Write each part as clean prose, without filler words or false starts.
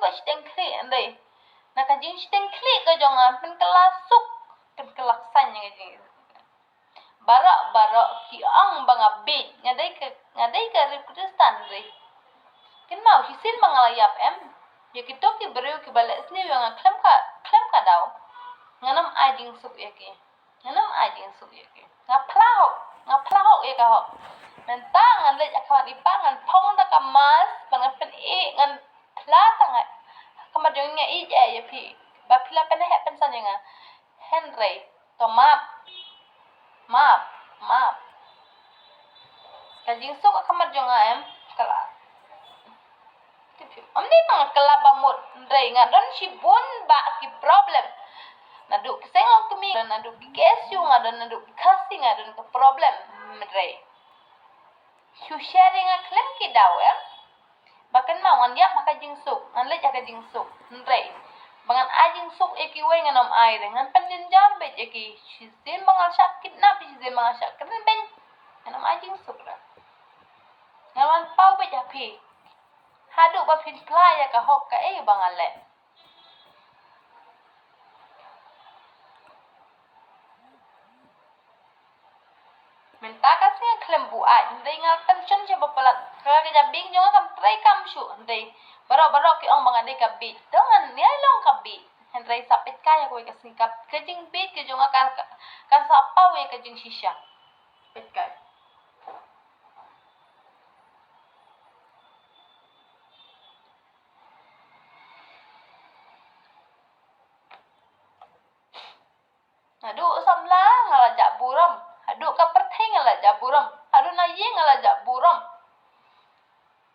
ba steng kli andai na ka jing steng kli ka jonga pen kelasuk pen kelaksan yang jing barak ki ang banga bit ngadai ka Kristan re kin mau hisin bangalayap ya kita ki beriu ki balik sini yang klem ka daw nganam ajing suk yake ngaplau ya ka ho mentang ngan lej akawan ipangan pong da kamas bangan pen ngan plata ngai kamar jongnya ya pi ba pila pen pen sanjanga Henry to map kajing suk kamar jonga kala amni mang kelaba mut ndai ngadon si bun ba ki problem naduk sengok kemi naduk kesu ngadon naduk kasing ngadon ke problem ndai su sharing a klem ki daw bahkan mau dia maka jingsuk ngan le jaga jingsuk ndai bangan ajing suk eki we nganom ai dengan penjenjar be eki sizem bangal sakit na bizem bangal sakit ben nganom ajing suk ra ngawan pau be japi hadu ba fin playa ka hok ka bangal le minta kasih klem buat ndai ngal tension je bapalat ka jabing jonga kam try kam shu ndai barok ki ong bangan ka bit dengan ni long ka bit ndai sapit kaya ko kasih kap kajing bit ke jonga ka sapa we kajing shisha pit kai Aduh samla ngalajak buram aduh ka pertheng ngalajak buram aduh na ye ngalajak buram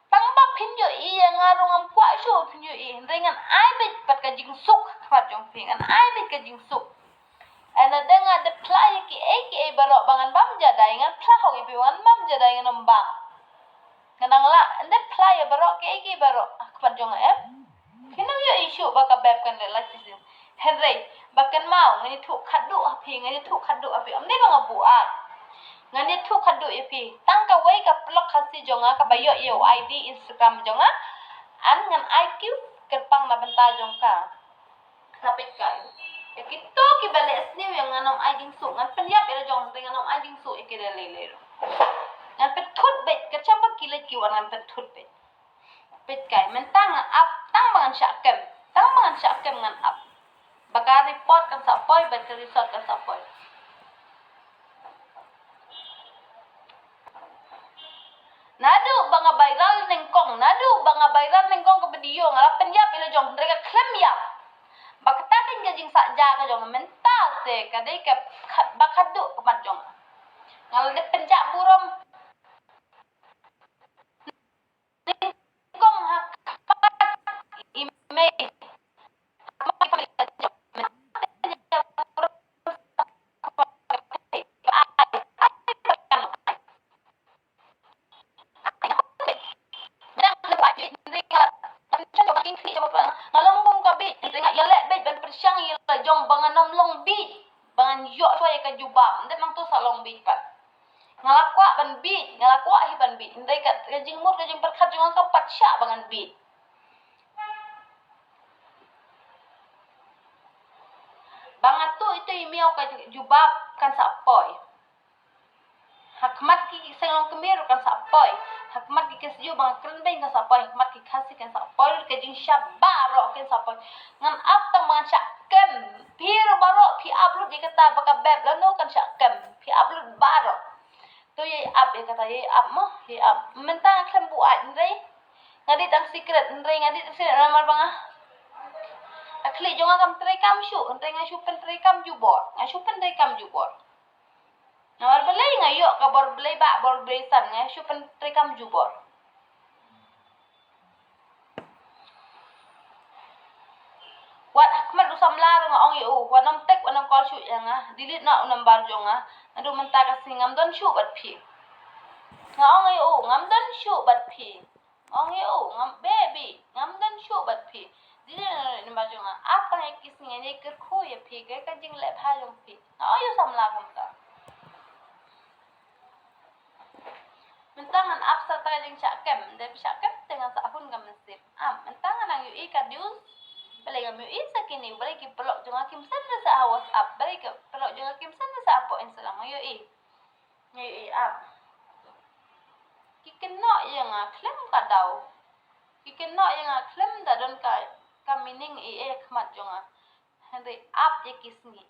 pangba pinjo ngarung am kwa shu pinjo dengan ai bit pat ka jing suk pat jong pingan ai bit ka jing suk ana denga de play ki barok bangan bam jadai ngan plahu ibi wan bam jadai ngan bam kanang la ande play barok ki barok pat jong kinu yo isu baka bab kan le lasis Henry bakan mau ngani thu khadu api amne bang buat ngani thu khadu api tang ka wei ka plok khasi jonga ka bayo yo ID Instagram jonga an ngan IQ kerpang na benta jongka sapit kai kita ki balik sini yang nganom ajing su ngan penyap ira jong dengan nganom ajing su ikira lele ngan petut bet kecapa kilet ki wan ngan petut bet pit kai mentang tang bangan syakem ngan up baka report kan sapoy baka resort kan sapoy nadu banga viral nengkong ke video ngala penyap ilo jong mereka klem ya baka takin gajing sakja ka jong mental se kadai ka baka du kemat jong ngala de penjak burom nengkong hak email jong bangan nom long bit bangan yok so ka jubam ndet mang tu sa long bit pat ngalakwa ban bit ngalakwa hi ban bit ndai ka jing mur ka jing perkhat jong ka patsya bangan bit bangat tu itu email ka jubab kan sapoy hakmat ki senglong kemir kan sapoy hakmat ki kesju bang kren ben kan sapoy hakmat ki khasi kan sapoy ka jing syabaro kan sapoy ngan ap tang bang syakem pir baro pi upload di kata baka beb lano kan syakem pi upload baro tu ye up ye kata ye up mo ye up mentang klem buat ndai ngadi tang secret ndai ngadi secret nomor bang akli jonga kam try kam shu ndai ngashu pen try kam jubor ngashu pen try kam jubor nawar belai ngayo ka bor belai ba bor besan ngashu pen try kam jubor wat akmat usam lar nga ong yu wanam tek wanam call shu nga delete na unam bar jonga adu menta ka singam don shu bat phi nga ong yu ngam don shu bat phi ong yu ngam baby ngam don shu bat phi delete na bar jonga apa he kisnya ne ker khu ye phi ke ka jing le pha jong phi nga ong yu sam la kam ta mentangan apsa ta jing syakem de syakem dengan sahun kam nasib mentangan ang i kadius balik ngam i sakini balik ki pelok jong akim san sa WhatsApp balik pelok jong akim san sa apo Instagram yo i ap ki kena yang klem kadau ki kena yang klem da don ka meaning i khmat jong Henry up ye kisni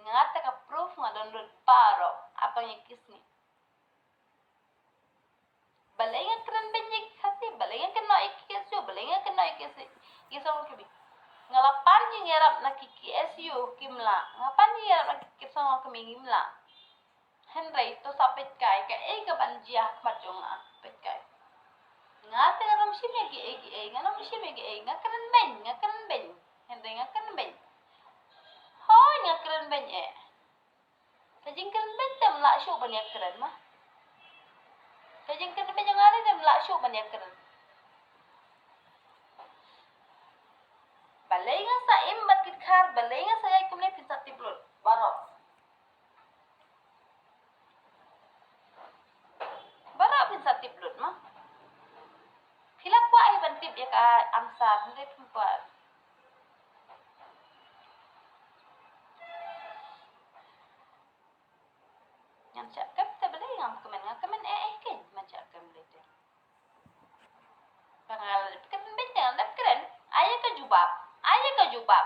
ngata ka proof ngadon dot paro apa ye kisni balenga keren benjik khasi balenga kena ikkesu balenga kena ikkesi isong kibi ngalapan ye ngerap na KSU kimla ngapan ye ngerap na kisong kimla Henry to sapet kai ka ka banjia majonga pet kai ngata ngaram shime ki ngaram shime ki ngakeren ben Henry ngakeren ben Hoy nga keren ben Kajing keren ben tem la show ban ya keren mah. Kajing keren ben yang ada tem la show ban ya keren. Balai nga sa imbat kit khar balai nga sa ay kumne pinsa tiplot barok. Barok pinsa tiplot mah. Pila kwa ay ban tip ya ka ansar hindi pimpa. Yang cakap terbeli ngam kemen ken macam kem lete. Pangal kemen bentang lep keren. Ayah ke jubab.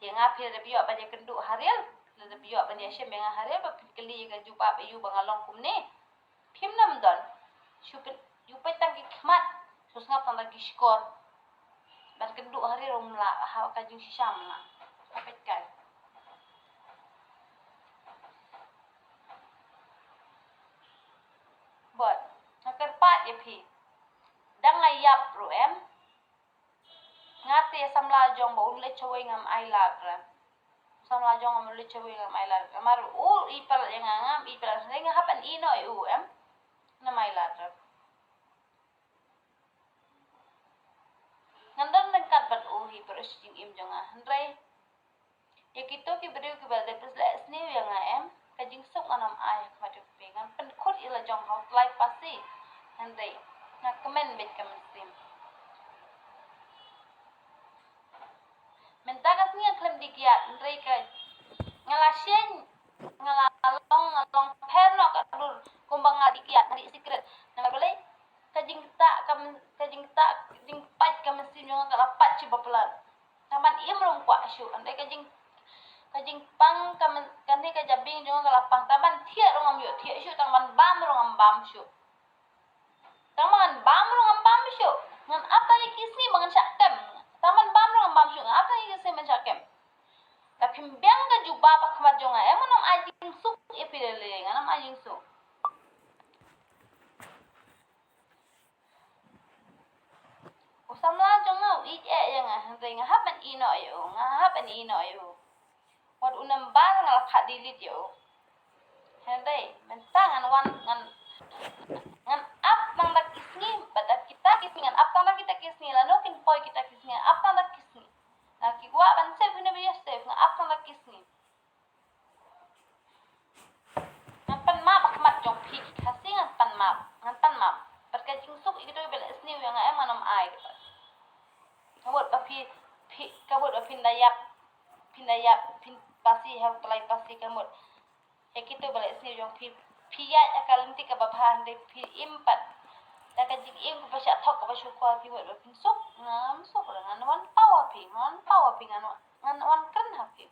Yang apir de biok ban kenduk harial. Le biok ban syem yang harial ba keli ke jubab iu bangalong kumne. Phim nam don. Supet yupai tang ki khmat. Sus ngap tang lagi skor. Ban kenduk harial umla ha ka jing sisam na. Apet kai. Bot, nakar pat ya pi. Dang ayap ru ngati samla jong ba ulle chawai ngam ai ladra. Samla jong ngam ulle chawai ngam ai ladra. Mar ipal yang ngam ipal senga hapan ino na mai ladra. Ngandan lengkat bat hiper sing im jong handrai. Ya kito ki beriu ki balde plus la sni yang kajing sok anam ai madu pengan pen khut ila jong house life pasti handai na komen bet kamesim mentakas ni klem dikiat handai ka ngalasyen ngalong perno ka dur kumbang dikiat hari secret na boleh kajing pat kamesim jong ka pat ci bapelan taman imrum kwa syu handai kajing pang kani ka jabing jong kalapang taman thia rongam yo thia syu taman bam rongam bam syu taman bam rongam bam syu ngan apa ni kisni bangan syakem taman bam rongam bam syu apa ni kisni man syakem tapi biang ka juba pa khmat jong monam ajing suk epidele nganam ajing suk usamla jong yang hang hapan ino yo Wat unam bal ngal khadilit yo. Hende mentang ngan ap nang dak kisni badak kita kisni ngan ap nang kita kisni lano kin poi kita kisni ap nang dak kisni. Na ki gua ban save ni biya save ngan ap nang dak kisni. Ngan pan ma bakmat jong pi kasi ngan pan ma. Berkajing suk itu bela sni yang manam ai. Kawat pa pi kawat pa pindayap pasti have pelai pasti kamut kita balik sini jong piyat akal nanti ke babahan de impat da ka jing im ko pasya thok ko pasyu ko pi wot pin sok ngam sok ngan wan power pi ngan wan kan ha pi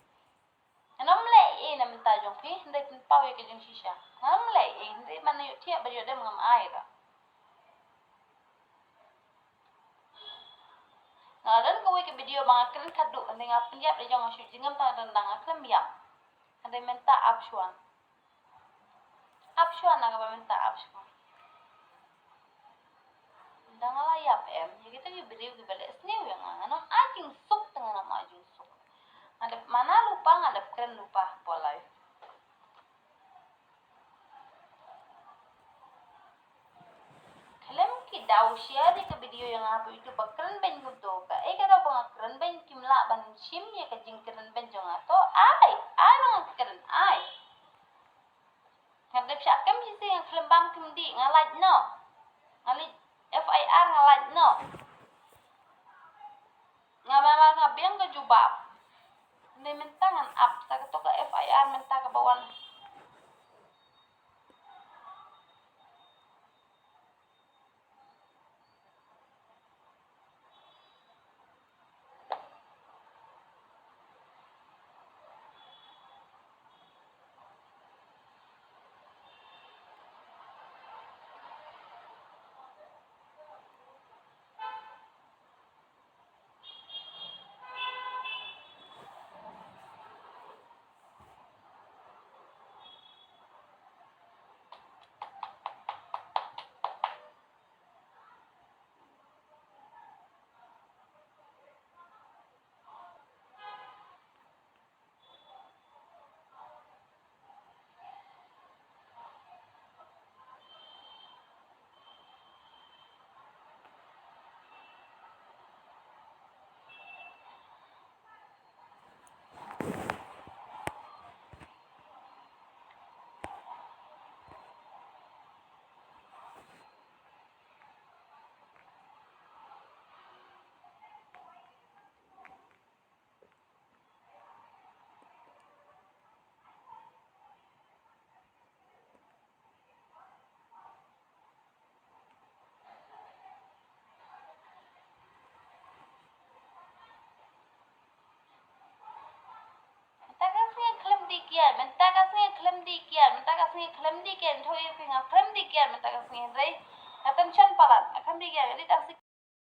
anam le na minta jong pi ndai pin power ke jing shisha ngam le ndai man yo thia ba yo dem ngam ai ra ngaran ko ke video mga kren kadu ande nga pinyap de jong shu jingam ta tandang aklam ya ande menta apshuan na ka menta apshuan dangala yap ya kita ki video ki bale snew yang ano aking suk tanga na ajing suk ande mana lupa ngadap kren lupa polai daw share ke video yang apa itu bakran ben gudo ka kada bang kran ben kimla ban shim ya ka jing kran ben jong ato ai bang kran ai kadap syakam si yang film bam kimdi ngalat no ngalit FIR ngalat no jubab. Ini minta ngan up, tak ketuk ke FIR minta ke bawah. Minta kasih klaim dikian, thôi phiền klaim dikian, minta kasih rey, attention palan, akan dikian, jadi tak